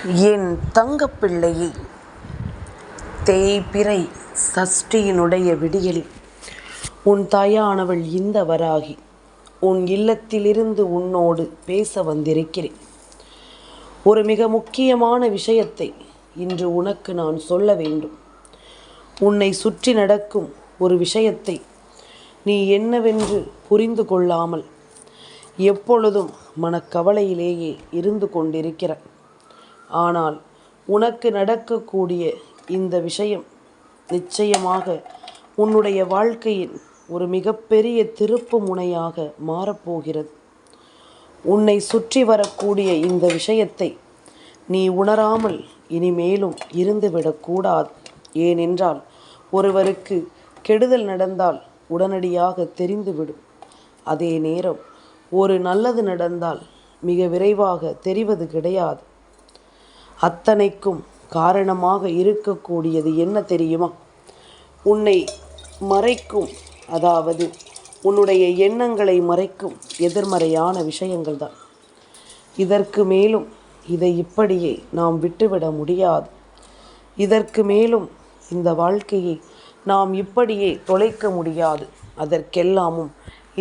என் தங்கப்பிள்ளையே, தேய்பிறை சஷ்டியினுடைய விடியலில் உன் தாயானவள் இந்த வராகி உன் இல்லத்திலிருந்து உன்னோடு பேச வந்திருக்கிறேன். ஒரு மிக முக்கியமான விஷயத்தை இன்று உனக்கு நான் சொல்ல வேண்டும். உன்னை சுற்றி நடக்கும் ஒரு விஷயத்தை நீ என்னவென்று புரிந்து கொள்ளாமல் எப்பொழுதும் மனக்கவலையிலேயே இருந்து கொண்டிருக்கிறாய். ஆனால் உனக்கு நடக்கக்கூடிய இந்த விஷயம் நிச்சயமாக உன்னுடைய வாழ்க்கையின் ஒரு மிகப்பெரிய திருப்பு முனையாக மாறப்போகிறது. உன்னை சுற்றி வரக்கூடிய இந்த விஷயத்தை நீ உணராமல் இனிமேலும் இருந்துவிடக்கூடாது. ஏனென்றால் ஒருவருக்கு கெடுதல் நடந்தால் உடனடியாக தெரிந்துவிடும். அதே நேரம் ஒரு நல்லது நடந்தால் மிக விரைவாக தெரிவது கிடையாது. அத்தனைக்கும் காரணமாக இருக்கக்கூடியது என்ன தெரியுமா? உன்னை மறைக்கும், அதாவது உன்னுடைய எண்ணங்களை மறைக்கும் எதிர்மறையான விஷயங்கள் தான். இதற்கு மேலும் இதை இப்படியே நாம் விட்டுவிட முடியாது. இதற்கு மேலும் இந்த வாழ்க்கையை நாம் இப்படியே தொலைக்க முடியாது. அதற்கெல்லாமும்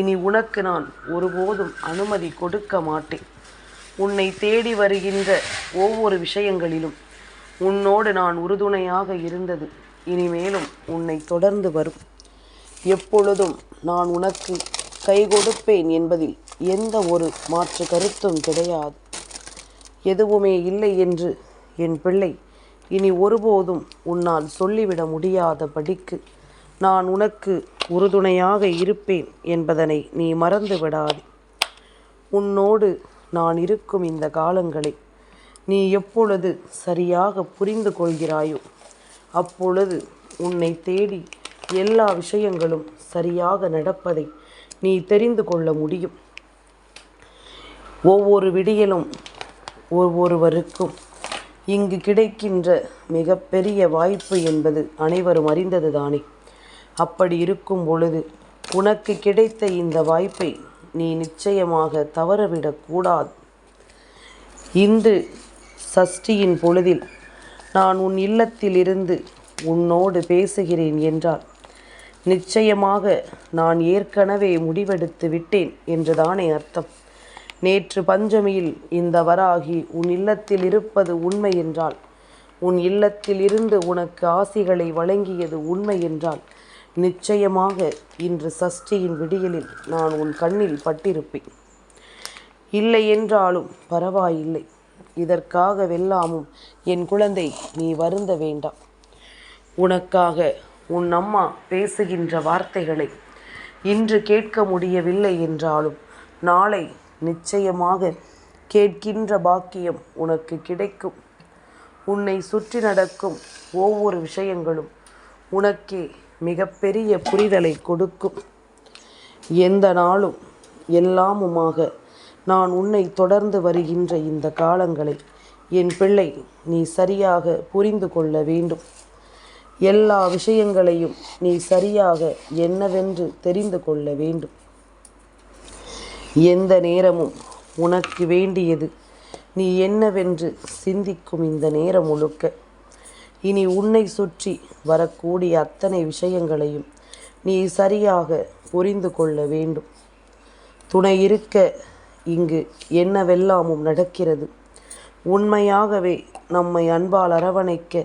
இனி உனக்கு நான் ஒருபோதும் அனுமதி கொடுக்க மாட்டேன். உன்னை தேடி வருகின்ற ஒவ்வொரு விஷயங்களிலும் உன்னோடு நான் உறுதுணையாக இருந்தது இனிமேலும் உன்னை தொடர்ந்து வரும். எப்பொழுதும் நான் உனக்கு கை கொடுப்பேன் என்பதில் எந்த ஒரு மாற்று கருத்தும் கிடையாது. எதுவுமே இல்லை என்று என் பிள்ளை இனி ஒருபோதும் உன்னால் சொல்லிவிட முடியாதபடிக்கு நான் உனக்கு உறுதுணையாக இருப்பேன் என்பதனை நீ மறந்து விடாதே. உன்னோடு நான் இருக்கும் இந்த காலங்களை நீ எப்பொழுது சரியாக புரிந்து கொள்கிறாயோ அப்பொழுது உன்னை தேடி எல்லா விஷயங்களும் சரியாக நடப்பதை நீ தெரிந்து கொள்ள முடியும். ஒவ்வொரு விடியலும் ஒவ்வொருவருக்கும் இங்கு கிடைக்கின்ற மிகப்பெரிய வாய்ப்பு என்பது அனைவரும் அறிந்தது தானே. அப்படி இருக்கும் பொழுது உனக்கு கிடைத்த இந்த வாய்ப்பை நீ நிச்சயமாக தவறவிடக்கூடாது. இன்று சஷ்டியின் பொழுதில் நான் உன் இல்லத்திலிருந்து உன்னோடு பேசுகிறேன் என்றால் நிச்சயமாக நான் ஏற்கனவே முடிவெடுத்து விட்டேன் என்றுதானே அர்த்தம். நேற்று பஞ்சமியில் இந்த வராகி உன் இல்லத்தில் இருப்பது உண்மை என்றால், உன் இல்லத்தில் இருந்து உனக்கு ஆசிகளை வழங்கியது உண்மை என்றால் நிச்சயமாக இன்று சஷ்டியின் விடியலில் நான் உன் கண்ணில் பட்டிருப்பேன். இல்லை என்றாலும் பரவாயில்லை. இதற்காகவெல்லாமும் என் குழந்தை நீ வருந்த வேண்டாம். உனக்காக உன் அம்மா பேசுகின்ற வார்த்தைகளை இன்று கேட்க முடியவில்லை என்றாலும் நாளை நிச்சயமாக கேட்கின்ற பாக்கியம் உனக்கு கிடைக்கும். உன்னை சுற்றி நடக்கும் ஒவ்வொரு விஷயங்களும் உனக்கே மிகப்பெரிய புரிதலை கொடுக்கும். எந்த நாளும் எல்லாமுமாக நான் உன்னை தொடர்ந்து வருகின்ற இந்த காலங்களை என் பிள்ளை நீ சரியாக புரிந்து கொள்ள வேண்டும். எல்லா விஷயங்களையும் நீ சரியாக என்னவென்று தெரிந்து கொள்ள வேண்டும். எந்த நேரமும் உனக்கு வேண்டியது நீ என்னவென்று சிந்திக்கும் இந்த நேரம் முழுக்க இனி உன்னை சுற்றி வரக்கூடிய அத்தனை விஷயங்களையும் நீ சரியாக புரிந்து கொள்ள வேண்டும். துணை இருக்க இங்கு என்னவெல்லாமும் நடக்கிறது. உண்மையாகவே நம்மை அன்பால் அரவணைக்க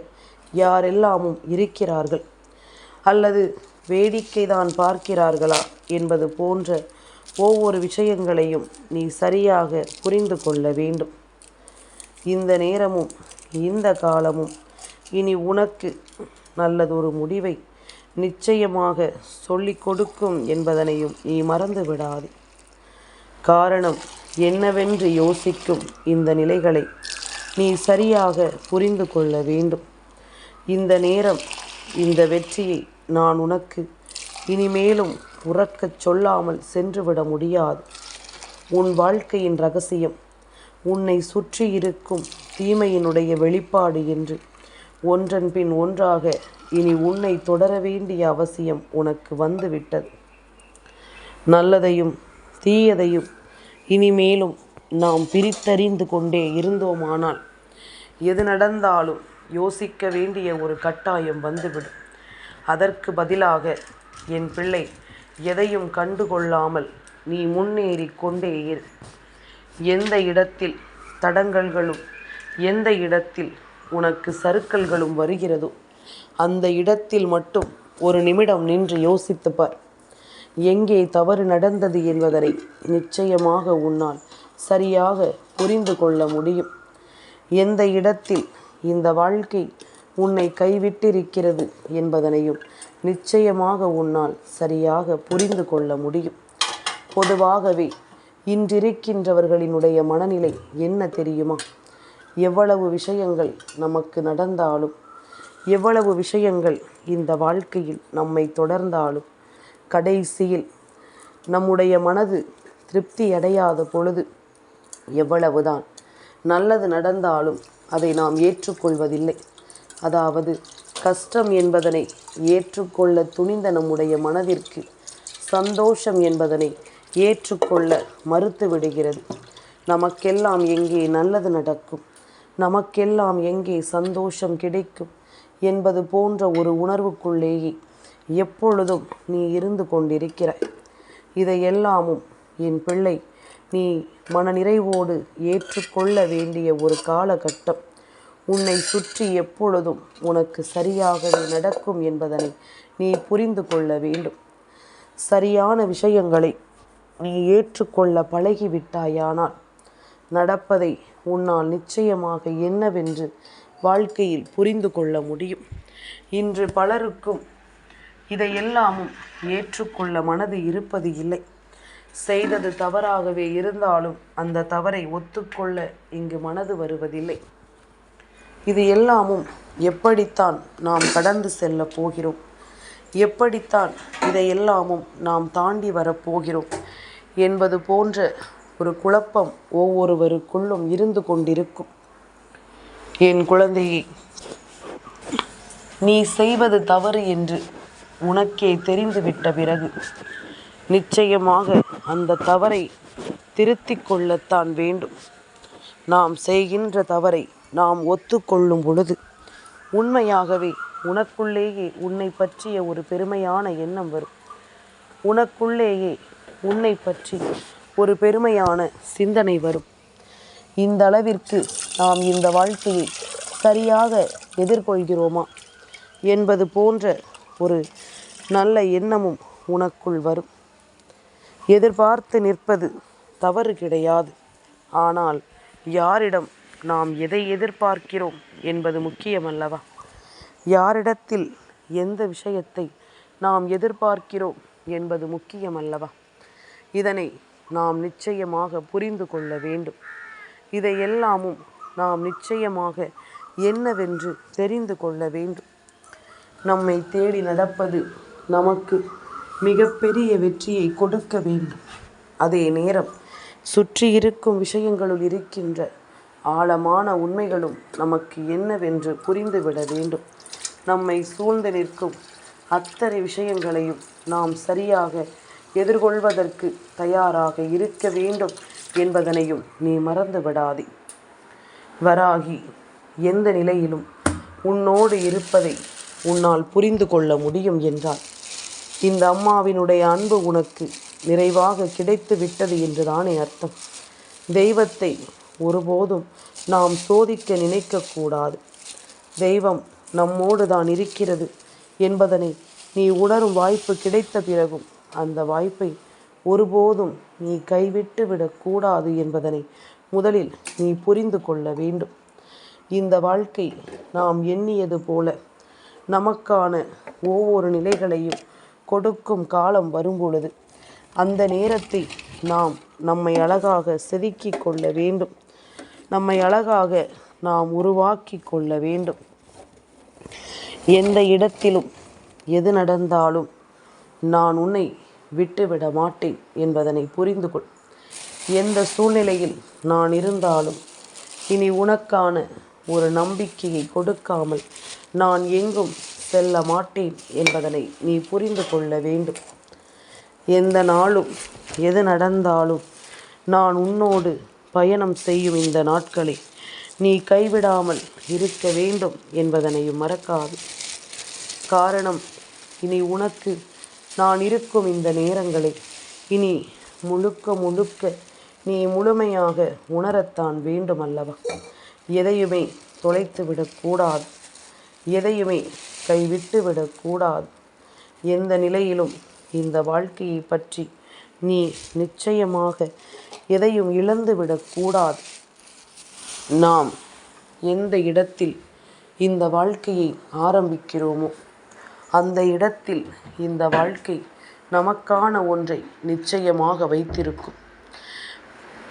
யாரெல்லாமும் இருக்கிறார்கள் அல்லது வேடிக்கைதான் பார்க்கிறார்களா என்பது போன்ற ஒவ்வொரு விஷயங்களையும் நீ சரியாக புரிந்து கொள்ள வேண்டும். இந்த நேரமும் இந்த காலமும் இனி உனக்கு நல்லதொரு முடிவை நிச்சயமாக சொல்லிக் கொடுக்கும் என்பதனையும் நீ மறந்து விடாதே. காரணம் என்னவென்று யோசிக்கும் இந்த நிலைகளை நீ சரியாக புரிந்து கொள்ள வேண்டும். இந்த நேரம் இந்த வெற்றியை நான் உனக்கு இனிமேலும் உறக்கச் சொல்லாமல் சென்றுவிட முடியாது. உன் வாழ்க்கையின் ரகசியம் உன்னை சுற்றி இருக்கும் தீமையினுடைய வெளிப்பாடு என்று ஒன்றன் பின் ஒன்றாக இனி உன்னை தொடர வேண்டிய அவசியம் உனக்கு வந்துவிட்டது. நல்லதையும் தீயதையும் இனிமேலும் நாம் பிரித்தறிந்து கொண்டே இருந்தோமானால் எது நடந்தாலும் யோசிக்க வேண்டிய ஒரு கட்டாயம் வந்துவிடும். அதற்கு பதிலாக என் பிள்ளை, எதையும் கண்டுகொள்ளாமல் நீ முன்னேறி கொண்டே இரு. எந்த இடத்தில் தடங்கல்களும் எந்த இடத்தில் உனக்கு சறுக்கல்களும் வருகிறதோ அந்த இடத்தில் மட்டும் ஒரு நிமிடம் நின்று யோசித்துப்பார். எங்கே தவறு நடந்தது என்பதனை நிச்சயமாக உன்னால் சரியாக புரிந்து கொள்ள முடியும். எந்த இடத்தில் இந்த வாழ்க்கை உன்னை கைவிட்டிருக்கிறது என்பதனையும் நிச்சயமாக உன்னால் சரியாக புரிந்து கொள்ள முடியும். பொதுவாகவே இன்றிருக்கின்றவர்களினுடைய மனநிலை என்ன தெரியுமா? எவ்வளவு விஷயங்கள் நமக்கு நடந்தாலும், எவ்வளவு விஷயங்கள் இந்த வாழ்க்கையில் நம்மை தொடர்ந்தாலும், கடைசியில் நம்முடைய மனது திருப்தி அடையாத பொழுது எவ்வளவுதான் நல்லது நடந்தாலும் அதை நாம் ஏற்றுக்கொள்வதில்லை. அதாவது கஷ்டம் என்பதனை ஏற்றுக்கொள்ள துணிந்த நம்முடைய மனதிற்கு சந்தோஷம் என்பதனை ஏற்றுக்கொள்ள மறுத்து விடுகிறது. நமக்கெல்லாம் எங்கே நல்லது நடக்கும், நமக்கெல்லாம் எங்கே சந்தோஷம் கிடைக்கும் என்பது போன்ற ஒரு உணர்வுக்குள்ளேயே எப்பொழுதும் நீ இருந்து கொண்டிருக்கிறாய். இதையெல்லாமும் என் பிள்ளை நீ மனநிறைவோடு ஏற்றுக்கொள்ள வேண்டிய ஒரு காலகட்டம் உன்னை சுற்றி எப்பொழுதும் உனக்கு சரியாகவே நடக்கும் என்பதனை நீ புரிந்து கொள்ள வேண்டும். சரியான விஷயங்களை நீ ஏற்றுக்கொள்ள பழகிவிட்டாயானால் நடப்பதை உன்னால் நிச்சயமாக என்னவென்று வாழ்க்கையில் புரிந்து கொள்ள முடியும். இன்று பலருக்கும் இதையெல்லாமும் ஏற்றுக்கொள்ள மனது இருப்பது இல்லை. செய்தது தவறாகவே இருந்தாலும் அந்த தவறை ஒத்துக்கொள்ள இங்கு மனது வருவதில்லை. இது எல்லாமும் எப்படித்தான் நாம் கடந்து செல்ல போகிறோம், எப்படித்தான் இதையெல்லாமும் நாம் தாண்டி வரப்போகிறோம் என்பது போன்ற ஒரு குழப்பம் ஒவ்வொருவருக்குள்ளும் இருந்து கொண்டிருக்கும். என் குழந்தையே, நீ செய்வது தவறு என்று உனக்கே தெரிந்துவிட்ட பிறகு நிச்சயமாக அந்த தவறை திருத்திக் கொள்ளத்தான் வேண்டும். நாம் செய்கின்ற தவறை நாம் ஒத்துக்கொள்ளும் பொழுது உண்மையாகவே உனக்குள்ளேயே உன்னை பற்றிய ஒரு பெருமையான எண்ணம் வரும். உனக்குள்ளேயே உன்னை பற்றி ஒரு பெருமையான சிந்தனை வரும். இந்த அளவிற்கு நாம் இந்த வாழ்க்கையை சரியாக எதிர்கொள்கிறோமா என்பது போன்ற ஒரு நல்ல எண்ணமும் உனக்குள் வரும். எதிர்பார்த்து நிற்பது தவறு கிடையாது. ஆனால் யாரிடம் நாம் எதை எதிர்பார்க்கிறோம் என்பது முக்கியமல்லவா? யாரிடத்தில் எந்த விஷயத்தை நாம் எதிர்பார்க்கிறோம் என்பது முக்கியமல்லவா? இதனை நாம் நிச்சயமாக புரிந்து கொள்ள வேண்டும். இதையெல்லாமும் நாம் நிச்சயமாக என்னவென்று தெரிந்து கொள்ள வேண்டும். நம்மை தேடி நடப்பது நமக்கு மிகப்பெரிய வெற்றியை கொடுக்க வேண்டும். அதே நேரம் சுற்றி இருக்கும் விஷயங்களுள் இருக்கின்ற ஆழமான உண்மைகளும் நமக்கு என்னவென்று புரிந்துவிட வேண்டும். நம்மை சூழ்ந்து நிற்கும் அத்தனை விஷயங்களையும் நாம் சரியாக எதிர்கொள்வதற்கு தயாராக இருக்க வேண்டும் என்பதனையும் நீ மறந்து விடாதே. வராகி எந்த நிலையிலும் உன்னோடு இருப்பதை உன்னால் புரிந்து கொள்ள முடியும் என்றால் இந்த அம்மாவினுடைய அன்பு உனக்கு நிறைவாக கிடைத்து விட்டது என்றுதானே அர்த்தம். தெய்வத்தை ஒருபோதும் நாம் சோதிக்க நினைக்கக்கூடாது. தெய்வம் நம்மோடு தான் இருக்கிறது என்பதனை நீ உணரும் வாய்ப்பு கிடைத்த பிறகும் அந்த வாய்ப்பை ஒருபோதும் நீ கைவிட்டு விடக்கூடாது என்பதனை முதலில் நீ புரிந்து கொள்ள வேண்டும். இந்த வாழ்க்கை நாம் எண்ணியது போல நமக்கான ஒவ்வொரு நிலைகளையும் கொடுக்கும் காலம் வரும்பொழுது அந்த நேரத்தை நாம் நம்மை அழகாக செதுக்கி கொள்ள வேண்டும். நம்மை அழகாக நாம் உருவாக்கி கொள்ள வேண்டும். எந்த இடத்திலும் எது நடந்தாலும் நான் உன்னை விட்டுவிட மாட்டேன் என்பதனை புரிந்து கொள். எந்த சூழ்நிலையில் நான் இருந்தாலும் இனி உனக்கான ஒரு நம்பிக்கையை கொடுக்காமல் நான் எங்கும் செல்ல மாட்டேன் என்பதனை நீ புரிந்து கொள்ள வேண்டும். எந்த நாளும் எது நடந்தாலும் நான் உன்னோடு பயணம் செய்யும் இந்த நாட்களை நீ கைவிடாமல் இருக்க வேண்டும் என்பதனையும் மறக்காது. காரணம், இனி உனக்கு நான் இருக்கும் இந்த நேரங்களை இனி முழுக்க முழுக்க நீ முழுமையாக உணரத்தான் வேண்டும் அல்லவா? எதையுமே தொலைத்து விடக்கூடாது, எதையுமே கைவிட்டு விடக்கூடாது. எந்த நிலையிலும் இந்த வாழ்க்கையை பற்றி நீ நிச்சயமாக எதையும் இழந்து விடக்கூடாது. நாம் எந்த இடத்தில் இந்த வாழ்க்கையை ஆரம்பிக்கிறோமோ அந்த இடத்தில் இந்த வாழ்க்கை நமக்கான ஒன்றை நிச்சயமாக வைத்திருக்கும்.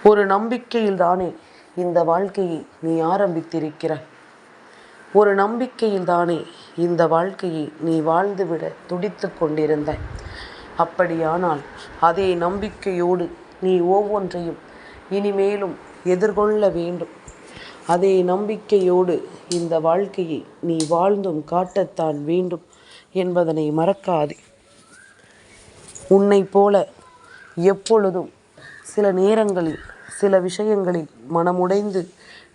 ஒரு நம்பிக்கையில்தானே இந்த வாழ்க்கையை நீ ஆரம்பித்திருக்கிறாய். ஒரு நம்பிக்கையில்தானே இந்த வாழ்க்கையை நீ வாழ்ந்துவிட துடித்து கொண்டிருந்தாய். அப்படியானால் அதே நம்பிக்கையோடு நீ ஒவ்வொன்றையும் இனிமேலும் எதிர்கொள்ள வேண்டும். அதே நம்பிக்கையோடு இந்த வாழ்க்கையை நீ வாழ்ந்தும் காட்டத்தான் வேண்டும் என்பதனை மறக்காதே. உன்னை போல எப்பொழுதும் சில நேரங்களில் சில விஷயங்களில் மனமுடைந்து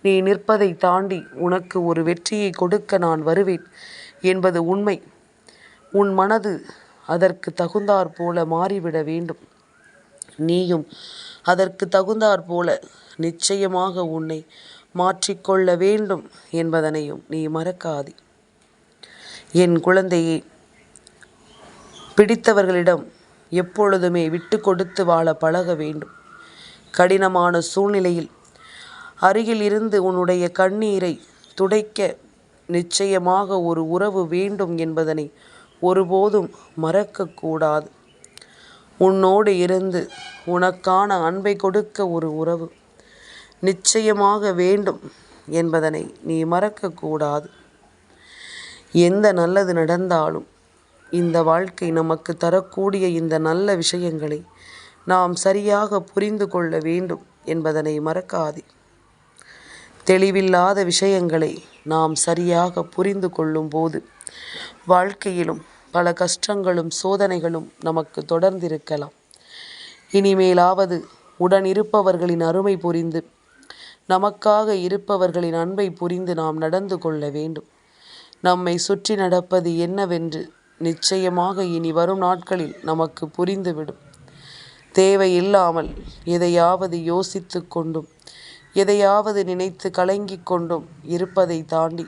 நீ நிற்பதை தாண்டி உனக்கு ஒரு வெற்றியை கொடுக்க நான் வருவேன் என்பது உண்மை. உன் மனது அதற்கு தகுந்தாற் போல மாறிவிட வேண்டும். நீயும் அதற்கு தகுந்தாற் போல நிச்சயமாக உன்னை மாற்றிக்கொள்ள வேண்டும் என்பதனையும் நீ மறக்காதே. என் குழந்தையே, பிடித்தவர்களிடம் எப்பொழுதுமே விட்டு கொடுத்து வாழ பழக வேண்டும். கடினமான சூழ்நிலையில் அருகில் இருந்து உன்னுடைய கண்ணீரை துடைக்க நிச்சயமாக ஒரு உறவு வேண்டும் என்பதனை ஒருபோதும் மறக்கக்கூடாது. உன்னோடு இருந்து உனக்கான அன்பை கொடுக்க ஒரு உறவு நிச்சயமாக வேண்டும் என்பதனை நீ மறக்கக்கூடாது. எந்த நல்லது நடந்தாலும் இந்த வாழ்க்கை நமக்கு தரக்கூடிய இந்த நல்ல விஷயங்களை நாம் சரியாக புரிந்து கொள்ள வேண்டும் என்பதனை மறக்காதே. தெளிவில்லாத விஷயங்களை நாம் சரியாக புரிந்து கொள்ளும் போது வாழ்க்கையிலும் பல கஷ்டங்களும் சோதனைகளும் நமக்கு தொடர்ந்திருக்கலாம். இனிமேலாவது உடன் இருப்பவர்களின் அருமை புரிந்து நமக்காக இருப்பவர்களின் அன்பை புரிந்து நாம் நடந்து கொள்ள வேண்டும். நம்மை சுற்றி நடப்பது என்னவென்று நிச்சயமாக இனி வரும் நாட்களில் நமக்கு புரிந்துவிடும். தேவையில்லாமல் எதையாவது யோசித்து கொண்டும் எதையாவது நினைத்து கலங்கிக் கொண்டும் இருப்பதை தாண்டி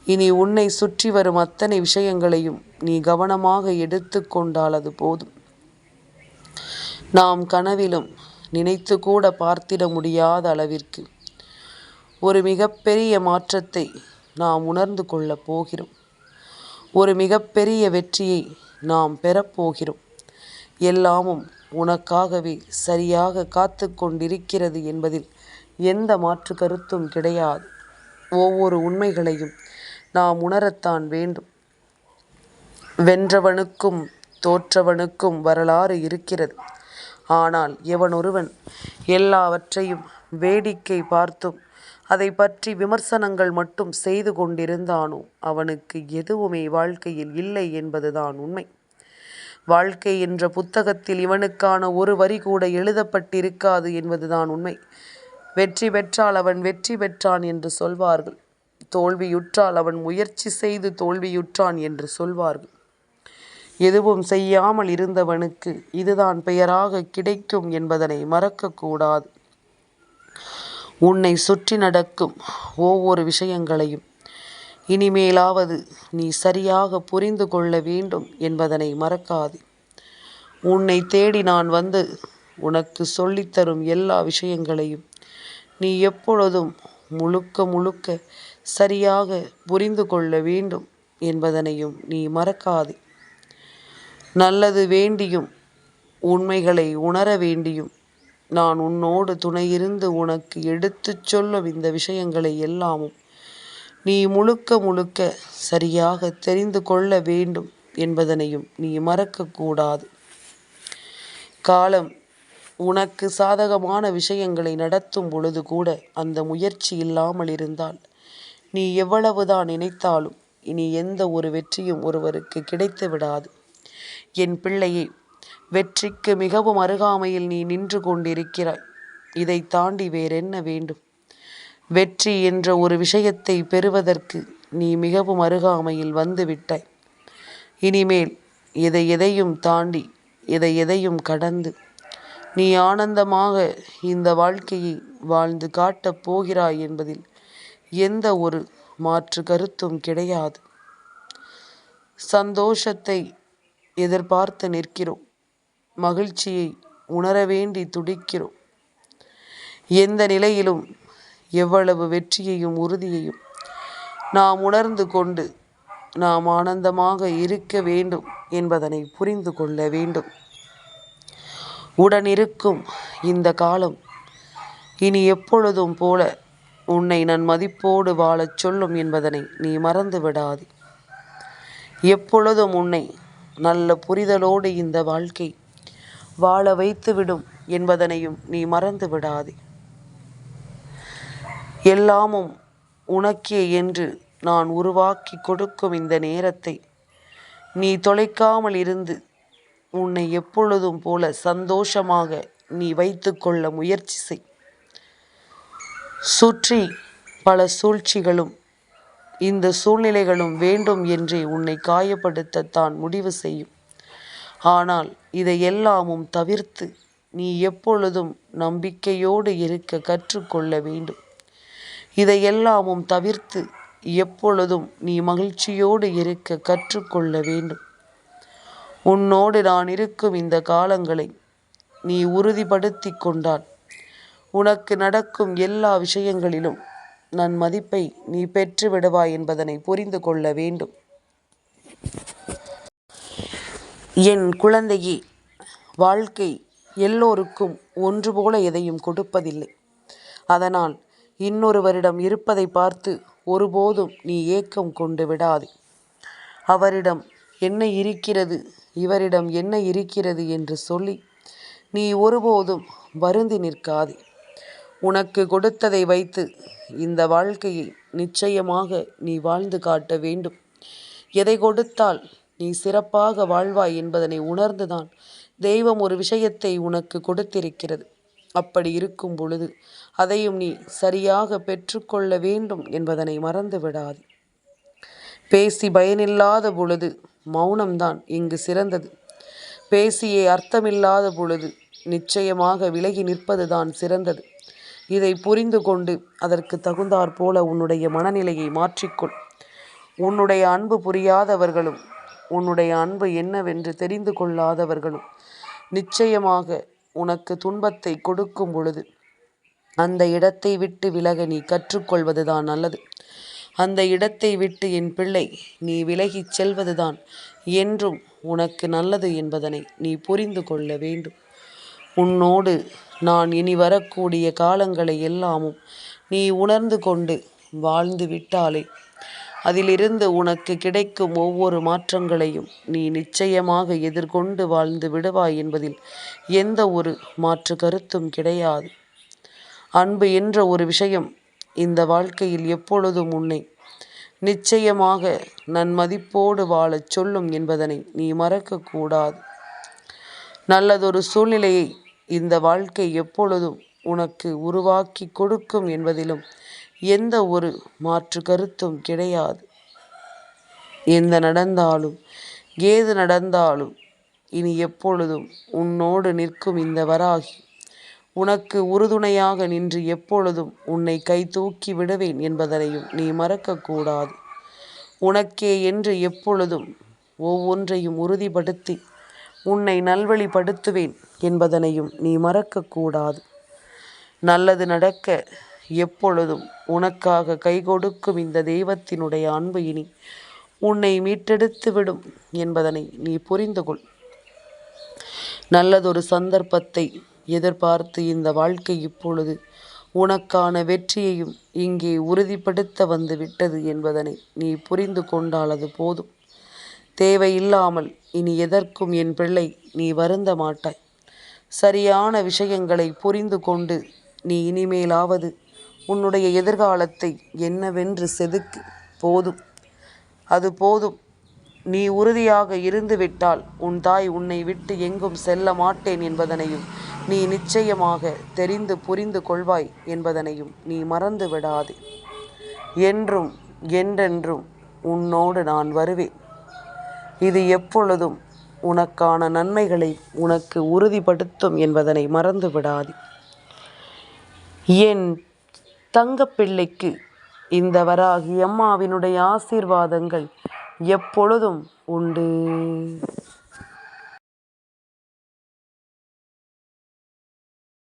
இனி உன்னை சுற்றி வரும் அத்தனை விஷயங்களையும் நீ கவனமாக எடுத்து கொண்டால் அது போதும். நாம் கனவிலும் நினைத்து கூட பார்த்திட முடியாத அளவிற்கு ஒரு மிகப்பெரிய மாற்றத்தை நாம் உணர்ந்து கொள்ளப் போகிறோம். ஒரு மிகப்பெரிய வெற்றியை நாம் பெறப்போகிறோம். எல்லாமும் உனக்காகவே சரியாக காத்து கொண்டிருக்கிறது என்பதில் எந்த மாற்று கருத்தும் கிடையாது. ஒவ்வொரு உண்மைகளையும் நாம் உணரத்தான் வேண்டும். வென்றவனுக்கும் தோற்றவனுக்கும் வரலாறு இருக்கிறது. ஆனால் எவனொருவன் எல்லாவற்றையும் வேடிக்கை பார்த்தும் அதை பற்றி விமர்சனங்கள் மட்டும் செய்து கொண்டிருந்தானோ அவனுக்கு எதுவுமே வாழ்க்கையில் இல்லை என்பதுதான் உண்மை. வாழ்க்கை என்ற புத்தகத்தில் இவனுக்கான ஒரு வரி கூட எழுதப்பட்டிருக்காது என்பதுதான் உண்மை. வெற்றி பெற்றால் அவன் வெற்றி பெற்றான் என்று சொல்வார்கள். தோல்வியுற்றால் அவன் முயற்சி செய்து தோல்வியுற்றான் என்று சொல்வார்கள். எதுவும் செய்யாமல் இருந்தவனுக்கு இதுதான் பெயராக கிடைக்கும் என்பதனை மறக்கக்கூடாது. உன்னை சுற்றி நடக்கும் ஒவ்வொரு விஷயங்களையும் இனிமேலாவது நீ சரியாக புரிந்து கொள்ள வேண்டும் என்பதனை மறக்காது. உன்னை தேடி நான் வந்து உனக்கு சொல்லித்தரும் எல்லா விஷயங்களையும் நீ எப்பொழுதும் முழுக்க முழுக்க சரியாக புரிந்து கொள்ள வேண்டும் என்பதனையும் நீ மறக்காதே. நல்லது வேண்டியும் உண்மைகளை உணர வேண்டியும் நான் உன்னோடு துணையிருந்து உனக்கு எடுத்துச் சொல்லும் இந்த விஷயங்களை எல்லாமும் நீ முழுக்க முழுக்க சரியாக தெரிந்து கொள்ள வேண்டும் என்பதனையும் நீ மறக்கக்கூடாது. காலம் உனக்கு சாதகமான விஷயங்களை நடத்தும் பொழுது கூட அந்த முயற்சி இல்லாமல் இருந்தால் நீ எவ்வளவுதான் நினைத்தாலும் இனி எந்த ஒரு வெற்றியும் ஒருவருக்கு கிடைத்து விடாது. என் பிள்ளையே, வெற்றிக்கு மிகவும் அருகாமையில் நீ நின்று கொண்டிருக்கிறாய். இதை தாண்டி வேறென்ன வேண்டும்? வெற்றி என்ற ஒரு விஷயத்தை பெறுவதற்கு நீ மிகவும் அருகாமையில் வந்து விட்டாய். இனிமேல் எதையும் தாண்டி எதையும் கடந்து நீ ஆனந்தமாக இந்த வாழ்க்கையை வாழ்ந்து காட்டப் போகிறாய் என்பதில் எந்த ஒரு மாற்று கருத்தும் கிடையாது. சந்தோஷத்தை எதிர்பார்த்து நிற்கிறோம். மகிழ்ச்சியை உணர வேண்டி துடிக்கிறோம். எந்த நிலையிலும் எவ்வளவு வெற்றியையும் உறுதியையும் நாம் உணர்ந்து கொண்டு நாம் ஆனந்தமாக இருக்க வேண்டும் என்பதனை புரிந்து கொள்ள வேண்டும். உடனிருக்கும் இந்த காலம் இனி எப்பொழுதும் போல உன்னை நான் மதிப்போடு வாழச் சொல்லும் என்பதனை நீ மறந்து விடாதே. எப்பொழுதும் உன்னை நல்ல புரிதலோடு இந்த வாழ்க்கை வாழ வைத்துவிடும் என்பதனையும் நீ மறந்து விடாதே. எல்லாமும் உனக்கே என்று நான் உருவாக்கி கொடுக்கும் இந்த நேரத்தை நீ தொலைக்காமல் இருந்து உன்னை எப்பொழுதும் போல சந்தோஷமாக நீ வைத்து கொள்ள முயற்சி செய். சுற்றி பல சூழ்ச்சிகளும் இந்த சூழ்நிலைகளும் வேண்டும் என்றே உன்னை காயப்படுத்தத்தான் முடிவு செய்யும். ஆனால் இதையெல்லாமும் தவிர்த்து நீ எப்பொழுதும் நம்பிக்கையோடு இருக்க கற்றுக்கொள்ள வேண்டும். இதையெல்லாமும் தவிர்த்து எப்பொழுதும் நீ மகிழ்ச்சியோடு இருக்க கற்றுக்கொள்ள வேண்டும். உன்னோடு நான் இருக்கும் இந்த காலங்களை நீ உறுதிப்படுத்தி கொண்டால் உனக்கு நடக்கும் எல்லா விஷயங்களிலும் நன் மதிப்பை நீ பெற்று விடுவாய் என்பதனை புரிந்து கொள்ள வேண்டும். என் குழந்தையே, வாழ்க்கை எல்லோருக்கும் ஒன்று போல எதையும் கொடுப்பதில்லை. அதனால் இன்னொருவரிடம் இருப்பதை பார்த்து ஒருபோதும் நீ ஏக்கம் கொண்டு விடாதே. அவரிடம் என்ன இருக்கிறது, இவரிடம் என்ன இருக்கிறது என்று சொல்லி நீ ஒருபோதும் வருந்தி நிற்காதே. உனக்கு கொடுத்ததை வைத்து இந்த வாழ்க்கையை நிச்சயமாக நீ வாழ்ந்து காட்ட வேண்டும். எதை கொடுத்தால் நீ சிறப்பாக வாழ்வாய் என்பதனை உணர்ந்துதான் தெய்வம் ஒரு விஷயத்தை உனக்கு கொடுத்திருக்கிறது. அப்படி இருக்கும் பொழுது அதையும் நீ சரியாக பெற்றுக்கொள்ள வேண்டும் என்பதனை மறந்து விடாதே. பேசி பயனில்லாத பொழுது மௌனம்தான் இங்கு சிறந்தது. பேசியே அர்த்தமில்லாத பொழுது நிச்சயமாக விலகி நிற்பதுதான் சிறந்தது. இதை புரிந்து கொண்டு அதற்கு தகுந்தாற் போல உன்னுடைய மனநிலையை மாற்றிக்கொள். உன்னுடைய அன்பு புரியாதவர்களும் உன்னுடைய அன்பு என்னவென்று தெரிந்து கொள்ளாதவர்களும் நிச்சயமாக உனக்கு துன்பத்தை கொடுக்கும் பொழுது அந்த இடத்தை விட்டு விலக நீ கற்றுக்கொள்வதுதான் நல்லது. அந்த இடத்தை விட்டு என் பிள்ளை நீ விலகிச் செல்வதுதான் என்றும் உனக்கு நல்லது என்பதனை நீ புரிந்து கொள்ள வேண்டும். உன்னோடு நான் இனி வரக்கூடிய காலங்களை எல்லாமும் நீ உணர்ந்து கொண்டு வாழ்ந்து விட்டாலே அதிலிருந்து உனக்கு கிடைக்கும் ஒவ்வொரு மாற்றங்களையும் நீ நிச்சயமாக எதிர்கொண்டு வாழ்ந்து விடுவாய் என்பதில் எந்த ஒரு மாற்று கருத்தும் கிடையாது. அன்பு என்ற ஒரு விஷயம் இந்த வாழ்க்கையில் எப்பொழுதும் உன்னை நிச்சயமாக நன்மதிப்போடு வாழச் சொல்லும் என்பதனை நீ மறக்கக்கூடாது. நல்லதொரு சூழ்நிலையை இந்த வாழ்க்கை எப்பொழுதும் உனக்கு உருவாக்கி கொடுக்கும் என்பதிலும் எந்த ஒரு மாற்று கருத்தும் கிடையாது. எந்த நடந்தாலும் ஏது நடந்தாலும் இனி எப்பொழுதும் உன்னோடு நிற்கும் இந்த வராகி உனக்கு உறுதுணையாக நின்று எப்பொழுதும் உன்னை கை தூக்கி விடுவேன் என்பதனையும் நீ மறக்கக்கூடாது. உனக்கே என்று எப்பொழுதும் ஒவ்வொன்றையும் உறுதிப்படுத்தி உன்னை நல்வழிப்படுத்துவேன் என்பதனையும் நீ மறக்கக்கூடாது. நல்லது நடக்க எப்பொழுதும் உனக்காக கை கொடுக்கும் இந்த தெய்வத்தினுடைய அன்பு இனி உன்னை மீட்டெடுத்து விடும் என்பதனை நீ புரிந்து கொள். நல்லதொரு சந்தர்ப்பத்தை எதிர்பார்த்து இந்த வாழ்க்கை இப்பொழுது உனக்கான வெற்றியையும் இங்கே உறுதிப்படுத்த வந்து விட்டது என்பதனை நீ புரிந்து கொண்டால் அது போதும். தேவையில்லாமல் இனி எதற்கும் என் பிள்ளை நீ வருந்த மாட்டாய். சரியான விஷயங்களை புரிந்து கொண்டு நீ இனிமேலாவது உன்னுடைய எதிர்காலத்தை என்னவென்று செதுக்கு. போதும், அது போதும். நீ உறுதியாக இருந்துவிட்டால் உன் தாய் உன்னை விட்டு எங்கும் செல்ல மாட்டேன் என்பதனையும் நீ நிச்சயமாக தெரிந்து புரிந்து கொள்வாய் என்பதனையும் நீ மறந்து விடாதே. என்றும் என்றென்றும் உன்னோடு நான் வருவேன். இது எப்பொழுதும் உனக்கான நன்மைகளை உனக்கு உறுதிப்படுத்தும் என்பதனை மறந்து விடாதே. என் தங்கப்பிள்ளைக்கு இந்த வராகி அம்மாவினுடைய ஆசீர்வாதங்கள் எப்பொழுதும் உண்டு.